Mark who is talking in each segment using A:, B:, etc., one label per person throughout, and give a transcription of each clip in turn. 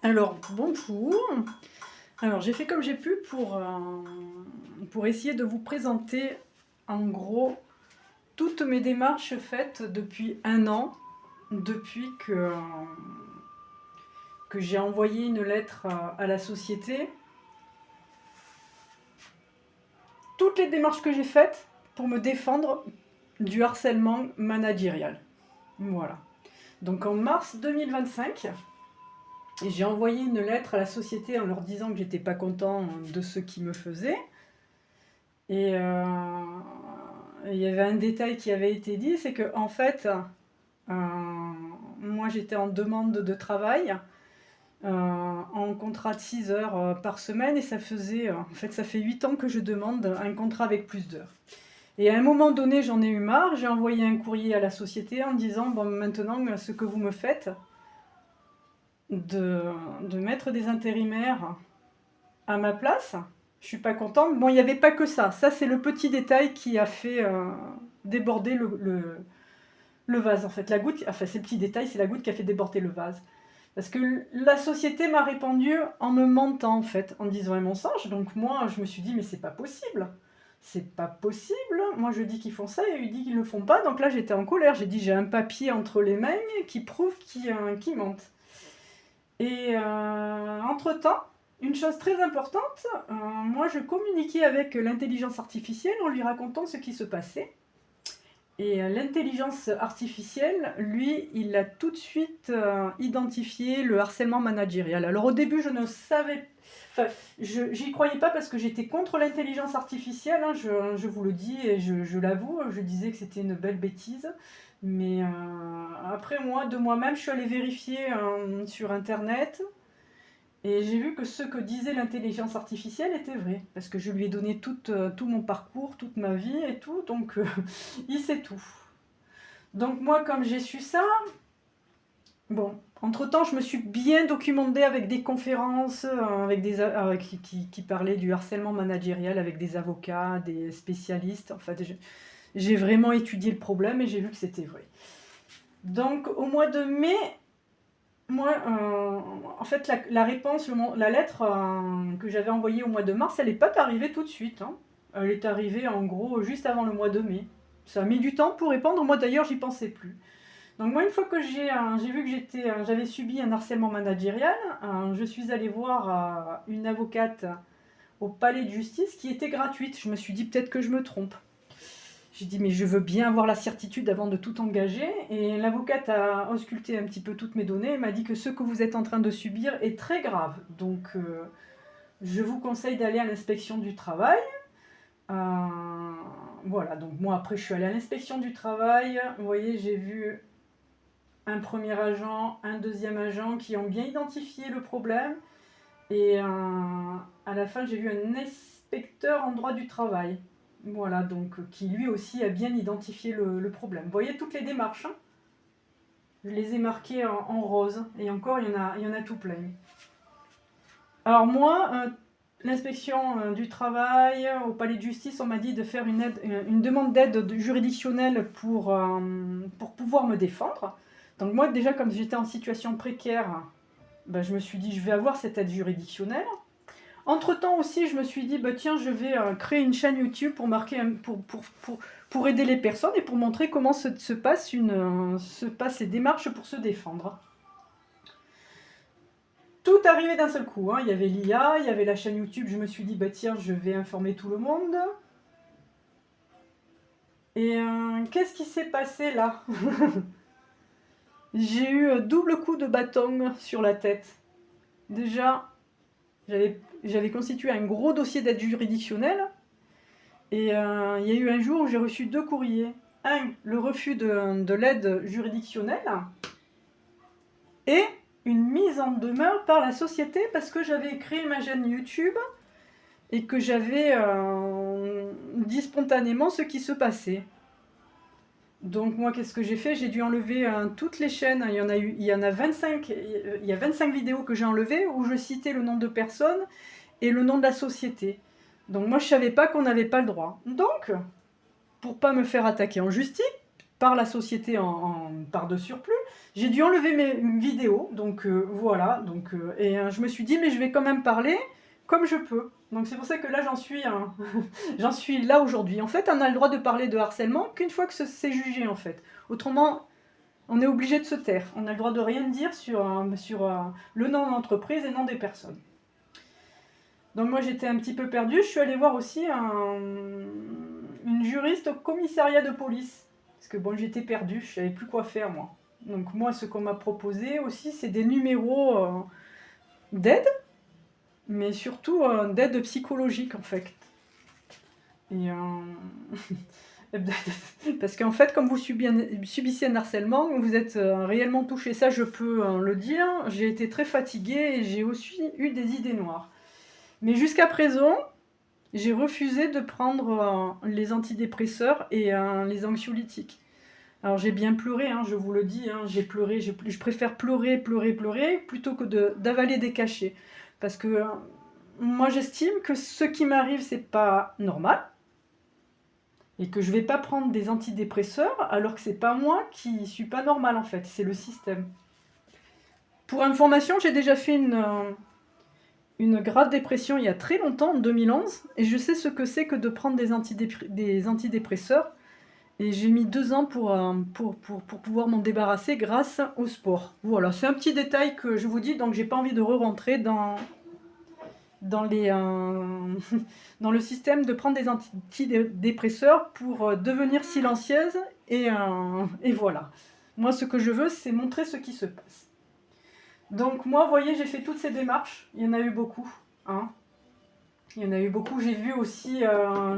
A: Alors, bonjour. Alors, j'ai fait comme j'ai pu pour essayer de vous présenter, en gros, toutes mes démarches faites depuis un an, depuis que j'ai envoyé une lettre à la société. Toutes les démarches que j'ai faites pour me défendre du harcèlement managérial. Voilà. Donc, en mars 2025, j'ai envoyé une lettre à la société en leur disant que j'étais pas content de ce qu'ils me faisaient. Et il y avait un détail qui avait été dit, c'est que en fait, moi j'étais en demande de travail, en contrat de 6 heures par semaine, et ça faisait, en fait, ça fait 8 ans que je demande un contrat avec plus d'heures. Et à un moment donné, j'en ai eu marre, j'ai envoyé un courrier à la société en disant, bon, maintenant, ce que vous me faites, de mettre des intérimaires à ma place, je suis pas contente. Bon, il n'y avait pas que ça. Ça, c'est le petit détail qui a fait déborder le vase. En fait, la goutte, enfin, c'est le petit détail, c'est la goutte qui a fait déborder le vase. Parce que la société m'a répondu en me mentant, en fait, en disant un mensonge. Donc moi, je me suis dit, mais c'est pas possible. C'est pas possible. Moi, je dis qu'ils font ça et ils disent qu'ils le font pas. Donc là, j'étais en colère. J'ai dit, j'ai un papier entre les mains qui prouve qu'ils mentent. Et entre-temps, une chose très importante, moi je communiquais avec l'intelligence artificielle en lui racontant ce qui se passait. Et l'intelligence artificielle, lui, il a tout de suite identifié le harcèlement managérial. Alors au début, je ne savais, enfin, j'y croyais pas parce que j'étais contre l'intelligence artificielle, hein, je vous le dis et je l'avoue, je disais que c'était une belle bêtise. Mais après moi, de moi-même, je suis allée vérifier sur Internet et j'ai vu que ce que disait l'intelligence artificielle était vrai. Parce que je lui ai donné tout mon parcours, toute ma vie et tout, donc il sait tout. Donc moi, comme j'ai su ça, bon, entre-temps, je me suis bien documentée avec des conférences qui parlaient du harcèlement managérial avec des avocats, des spécialistes. En fait, j'ai vraiment étudié le problème et j'ai vu que c'était vrai. Donc au mois de mai, moi, en fait, la réponse, la lettre que j'avais envoyée au mois de mars, elle n'est pas arrivée tout de suite, hein. Elle est arrivée en gros juste avant le mois de mai. Ça a mis du temps pour répondre. Moi d'ailleurs, j'y pensais plus. Donc moi, une fois que j'ai vu que j'avais subi un harcèlement managérial, je suis allée voir une avocate au palais de justice qui était gratuite. Je me suis dit peut-être que je me trompe. J'ai dit mais je veux bien avoir la certitude avant de tout engager. Et l'avocate a ausculté un petit peu toutes mes données et m'a dit que ce que vous êtes en train de subir est très grave. Donc je vous conseille d'aller à l'inspection du travail. Euh, voilà, donc moi après je suis allée à l'inspection du travail. Vous voyez, j'ai vu un premier agent, un deuxième agent qui ont bien identifié le problème. Et à la fin, j'ai vu un inspecteur en droit du travail. Voilà, donc qui lui aussi a bien identifié le problème. Vous voyez toutes les démarches, hein, je les ai marquées en rose. Et encore, il y en a tout plein. Alors moi, l'inspection du travail, au palais de justice, on m'a dit de faire une demande d'aide juridictionnelle pour pouvoir me défendre. Donc moi, déjà, comme j'étais en situation précaire, ben, je me suis dit, je vais avoir cette aide juridictionnelle. Entre-temps aussi, je me suis dit, bah, tiens, je vais créer une chaîne YouTube pour aider les personnes et pour montrer comment se passent les démarches pour se défendre. Tout arrivait d'un seul coup, hein. Il y avait l'IA, il y avait la chaîne YouTube, je me suis dit, bah tiens, je vais informer tout le monde. Et qu'est-ce qui s'est passé là? J'ai eu un double coup de bâton sur la tête. Déjà, j'avais constitué un gros dossier d'aide juridictionnelle. Et il y a eu un jour où j'ai reçu 2 courriers. Un, le refus de l'aide juridictionnelle et une mise en demeure par la société parce que j'avais créé ma chaîne YouTube et que j'avais dit spontanément ce qui se passait. Donc moi, qu'est-ce que j'ai fait? J'ai dû enlever toutes les chaînes. Il y a 25 vidéos que j'ai enlevées où je citais le nom de personnes et le nom de la société. Donc moi, je savais pas qu'on n'avait pas le droit. Donc, pour pas me faire attaquer en justice, par la société par de surplus. J'ai dû enlever mes vidéos, donc voilà. Donc, je me suis dit, mais je vais quand même parler comme je peux. Donc c'est pour ça que là, j'en suis là aujourd'hui. En fait, on a le droit de parler de harcèlement qu'une fois que c'est jugé, en fait. Autrement, on est obligé de se taire. On a le droit de rien dire sur le nom de l'entreprise et le nom des personnes. Donc moi, j'étais un petit peu perdue. Je suis allée voir aussi une juriste au commissariat de police. Parce que bon, j'étais perdue, je savais plus quoi faire, moi. Donc moi, ce qu'on m'a proposé aussi, c'est des numéros d'aide, mais surtout d'aide psychologique, en fait. Et parce qu'en fait, comme vous subissez un harcèlement, vous êtes réellement touché. Ça, je peux le dire. J'ai été très fatiguée et j'ai aussi eu des idées noires. Mais jusqu'à présent, j'ai refusé de prendre les antidépresseurs et les anxiolytiques. Alors j'ai bien pleuré, hein, je vous le dis, hein, j'ai pleuré, je préfère pleurer plutôt que d'avaler des cachets. Parce que moi j'estime que ce qui m'arrive c'est pas normal et que je vais pas prendre des antidépresseurs alors que c'est pas moi qui suis pas normal en fait, c'est le système. Pour information, j'ai déjà fait une grave dépression il y a très longtemps, en 2011, et je sais ce que c'est que de prendre des antidépresseurs. Et j'ai mis 2 ans pour pouvoir m'en débarrasser grâce au sport. Voilà, c'est un petit détail que je vous dis, donc j'ai pas envie de re-rentrer dans dans le système de prendre des antidépresseurs pour devenir silencieuse et voilà. Moi, ce que je veux, c'est montrer ce qui se passe. Donc moi, vous voyez, j'ai fait toutes ces démarches. Il y en a eu beaucoup, hein. Il y en a eu beaucoup. J'ai vu aussi,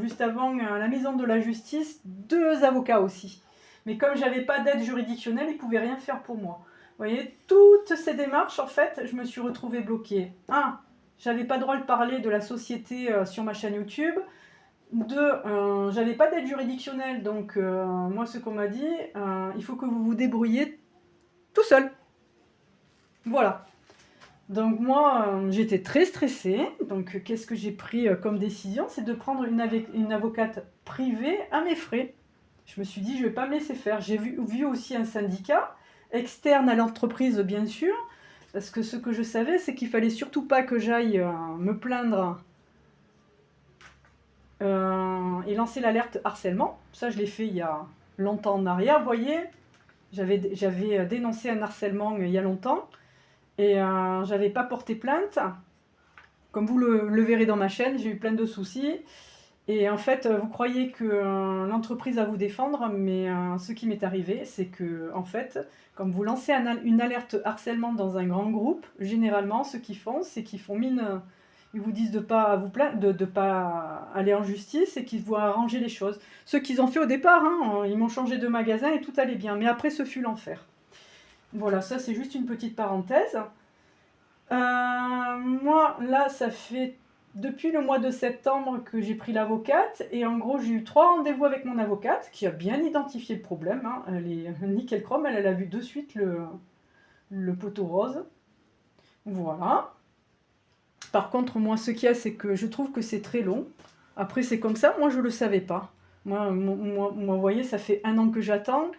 A: juste avant, à la maison de la justice, 2 avocats aussi. Mais comme j'avais pas d'aide juridictionnelle, ils pouvaient rien faire pour moi. Vous voyez, toutes ces démarches, en fait, je me suis retrouvée bloquée. 1, j'avais pas le droit de parler de la société sur ma chaîne YouTube. 2, j'avais pas d'aide juridictionnelle. Donc, moi, ce qu'on m'a dit, il faut que vous vous débrouillez tout seul. Voilà. Donc moi, j'étais très stressée. Donc qu'est-ce que j'ai pris comme décision? C'est de prendre une avocate privée à mes frais. Je me suis dit, je ne vais pas me laisser faire. J'ai vu aussi un syndicat, externe à l'entreprise bien sûr, parce que ce que je savais, c'est qu'il fallait surtout pas que j'aille me plaindre et lancer l'alerte harcèlement. Ça, je l'ai fait il y a longtemps en arrière. Vous voyez, j'avais dénoncé un harcèlement il y a longtemps. Et j'avais pas porté plainte. Comme vous le verrez dans ma chaîne, j'ai eu plein de soucis. Et en fait, vous croyez que l'entreprise va vous défendre, mais ce qui m'est arrivé, c'est que, en fait, comme vous lancez une alerte harcèlement dans un grand groupe, généralement, ce qu'ils font, c'est qu'ils font mine, ils vous disent de pas vous plaindre, de pas aller en justice et qu'ils vont arranger les choses. Ce qu'ils ont fait au départ, hein, ils m'ont changé de magasin et tout allait bien. Mais après, ce fut l'enfer. Voilà, ça c'est juste une petite parenthèse. Moi, là, ça fait depuis le mois de septembre que j'ai pris l'avocate. Et en gros, j'ai eu 3 rendez-vous avec mon avocate qui a bien identifié le problème, hein. Elle est nickel chrome, elle a vu de suite le poteau rose. Voilà. Par contre, moi, ce qu'il y a, c'est que je trouve que c'est très long. Après, c'est comme ça, moi, je ne le savais pas. Moi, vous voyez, ça fait 1 an que j'attends.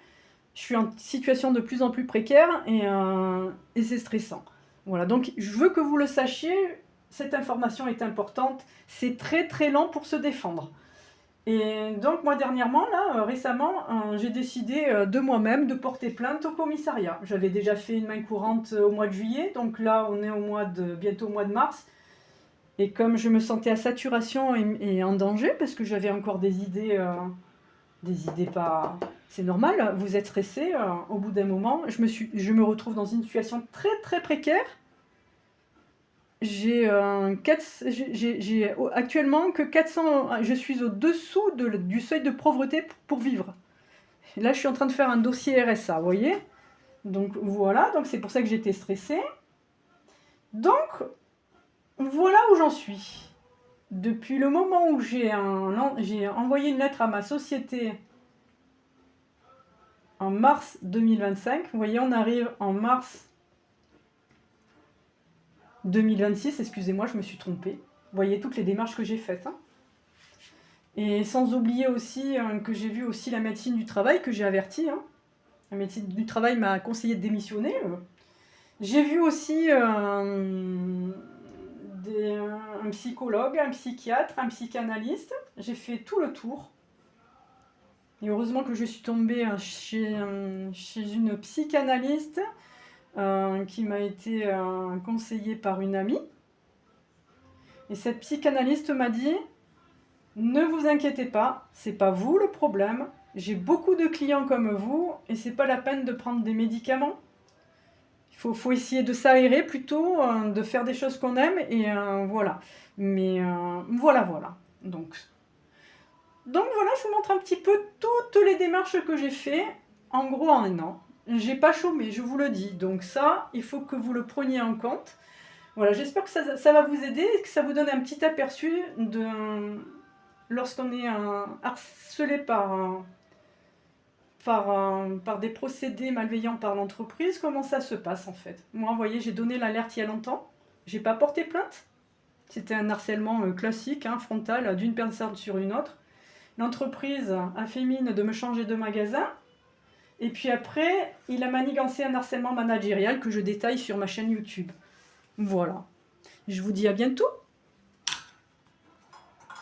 A: Je suis en situation de plus en plus précaire et c'est stressant. Voilà, donc je veux que vous le sachiez, cette information est importante. C'est très très lent pour se défendre. Et donc moi dernièrement, là, récemment, j'ai décidé de moi-même de porter plainte au commissariat. J'avais déjà fait une main courante au mois de juillet, donc là on est bientôt au mois de mars. Et comme je me sentais à saturation et en danger, parce que j'avais encore des idées pas... C'est normal, vous être stressé, au bout d'un moment, je me retrouve dans une situation très très précaire. J'ai actuellement que 400, je suis au-dessous du seuil de pauvreté pour vivre. Là, je suis en train de faire un dossier RSA, vous voyez? Donc voilà, donc c'est pour ça que j'étais stressée. Donc, voilà où j'en suis. Depuis le moment où j'ai envoyé une lettre à ma société en mars 2025. Vous voyez, on arrive en mars 2026. Excusez-moi, je me suis trompée. Vous voyez toutes les démarches que j'ai faites, hein. Et sans oublier aussi que j'ai vu aussi la médecine du travail, que j'ai averti. Hein. La médecine du travail m'a conseillé de démissionner. J'ai vu aussi un psychologue, un psychiatre, un psychanalyste. J'ai fait tout le tour. Et heureusement que je suis tombée chez une psychanalyste qui m'a été conseillée par une amie. Et cette psychanalyste m'a dit, ne vous inquiétez pas, c'est pas vous le problème. J'ai beaucoup de clients comme vous et c'est pas la peine de prendre des médicaments. Il faut essayer de s'aérer plutôt, de faire des choses qu'on aime et voilà. Mais voilà. Donc voilà, je vous montre un petit peu toutes les démarches que j'ai fait, en gros en un an. J'ai pas chômé, je vous le dis. Donc ça, il faut que vous le preniez en compte. Voilà, j'espère que ça va vous aider et que ça vous donne un petit aperçu de lorsqu'on est harcelé par des procédés malveillants par l'entreprise, comment ça se passe en fait. Moi, vous voyez, j'ai donné l'alerte il y a longtemps. J'ai pas porté plainte. C'était un harcèlement classique, hein, frontal, d'une personne sur une autre. L'entreprise a fait mine de me changer de magasin. Et puis après, il a manigancé un harcèlement managérial que je détaille sur ma chaîne YouTube. Voilà. Je vous dis à bientôt.